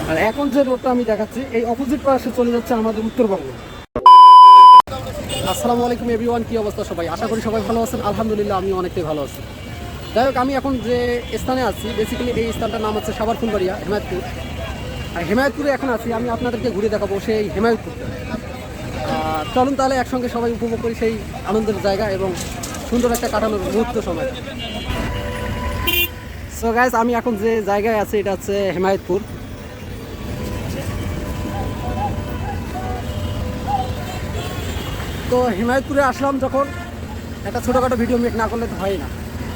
আর এখন যে রোডটা আমি দেখাচ্ছি এই অপোজিট পাশে চলে যাচ্ছে আমাদের উত্তরবঙ্গ। আসসালামু আলাইকুম এভরিওয়ান, কি অবস্থা সবাই? আশা করি সবাই ভালো আছেন। আলহামদুলিল্লাহ আমি অনেকটাই ভালো আছি। যাই হোক, আমি এখন যে স্থানে আছি বেসিক্যালি এই স্থানটার নাম হচ্ছে সাভার ফুলবাড়িয়া, হেমায়তপুর। আর হেমায়তপুরে এখন আছি, আমি আপনাদেরকে ঘুরে দেখাবো সেই হেমায়তপুরটা। চলুন তাহলে একসঙ্গে সবাই উপভোগ করি সেই আনন্দের জায়গা এবং সুন্দর একটা কাটানোর মুহূর্ত সময়। সো গাইস, আমি এখন যে জায়গায় আছি এটা হচ্ছে হেমায়তপুর। তো হেমায়তপুরে আসলাম যখন, একটা ছোটোখাটো ভিডিও মেক না করলে তো হয় না,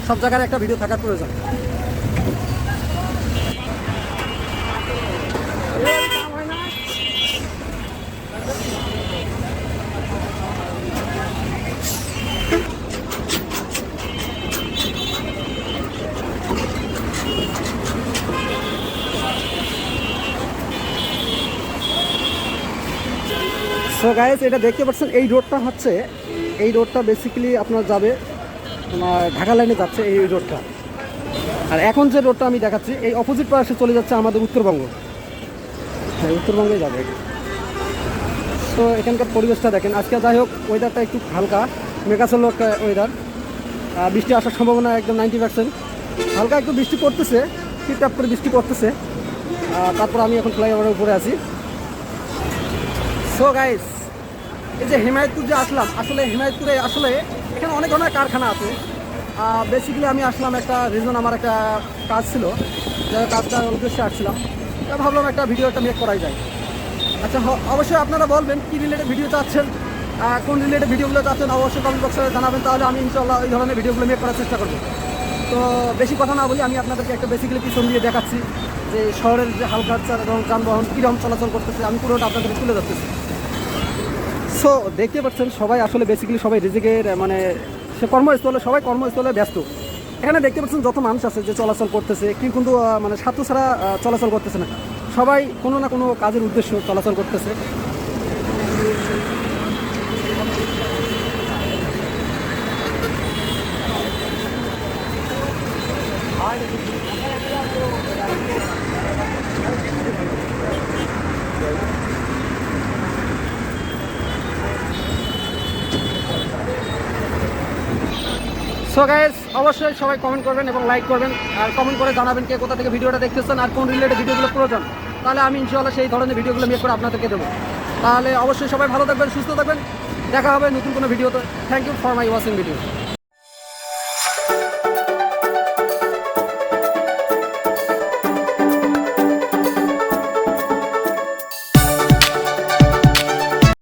সব জায়গায় একটা ভিডিও থাকার প্রয়োজন। সো গাইস, এটা দেখতে পাচ্ছেন এই রোডটা বেসিক্যালি আপনার যাবে তোমার ঢাকা লাইনে যাচ্ছে এই রোডটা। আর এখন যে রোডটা আমি দেখাচ্ছি এই অপোজিট পাশে চলে যাচ্ছে আমাদের উত্তরবঙ্গ। হ্যাঁ, উত্তরবঙ্গে যাবে। তো এখানকার পরিবেশটা দেখেন। আজকে যাই হোক ওয়েদারটা একটু হালকা মেঘাচ্ছন্ন একটা ওয়েদার, বৃষ্টি আসার সম্ভাবনা একদম 90%। হালকা একটু বৃষ্টি পড়তেছে, টিপটাপ করে বৃষ্টি পড়তেছে। তারপর আমি এখন ফ্লাইওভারের উপরে আছি। সো গাইস, এই যে হেমায়তপুর যে আসলাম, আসলে হেমায়তপুরে আসলে এখানে অনেক ধরনের কারখানা আছে। বেসিক্যালি আমি আসলাম একটা রিজন, আমার একটা কাজ ছিল, কাজটার উদ্দেশ্যে আসছিলাম। ভাবলাম একটা ভিডিও মেক করাই যায়। আচ্ছা, অবশ্যই আপনারা বলবেন কী রিলেটেড ভিডিও চাচ্ছেন, কোন রিলেটেড ভিডিওগুলো চাচ্ছেন অবশ্যই কমেন্ট বক্সে জানাবেন। তাহলে আমি ইনশাআল্লাহ ওই ধরনের ভিডিওগুলো মেক করার চেষ্টা করবো। তো বেশি কথা না বলি, আমি আপনাদেরকে একটা বেসিক্যালি পিছন দিয়ে দেখাচ্ছি যে শহরের যে হালকাচার এবং যানবাহন কীরকম চলাচল করতেছে, আমি পুরোটা আপনাদেরকে তুলে ধরতেছি। সো দেখতে পাচ্ছেন সবাই আসলে বেসিক্যালি সবাই রিজিকের মানে সে কর্মস্থলে, সবাই কর্মস্থলে ব্যস্ত। এখানে দেখতে পাচ্ছেন যত মানুষ আছে যে চলাচল করতেছে, কিন্তু মানে স্বার্থ ছাড়া চলাচল করতেছে না, সবাই কোনো না কোনো কাজের উদ্দেশ্য চলাচল করতেছে। সো গাইস, অবশ্যই সবাই কমেন্ট করবেন এবং লাইক করবেন, আর কমেন্ট করে জানাবেন কে কোথা থেকে ভিডিওটা দেখতেছেন আর কোন রিলেটেড ভিডিওগুলো প্রয়োজন। তাহলে আমি ইনশাআল্লাহ সেই ধরনের ভিডিওগুলো মেক করে আপনাদেরকে দেবো। তাহলে অবশ্যই সবাই ভালো থাকবেন, সুস্থ থাকবেন, দেখা হবে নতুন কোনো ভিডিওতে। Thank you for my watching video.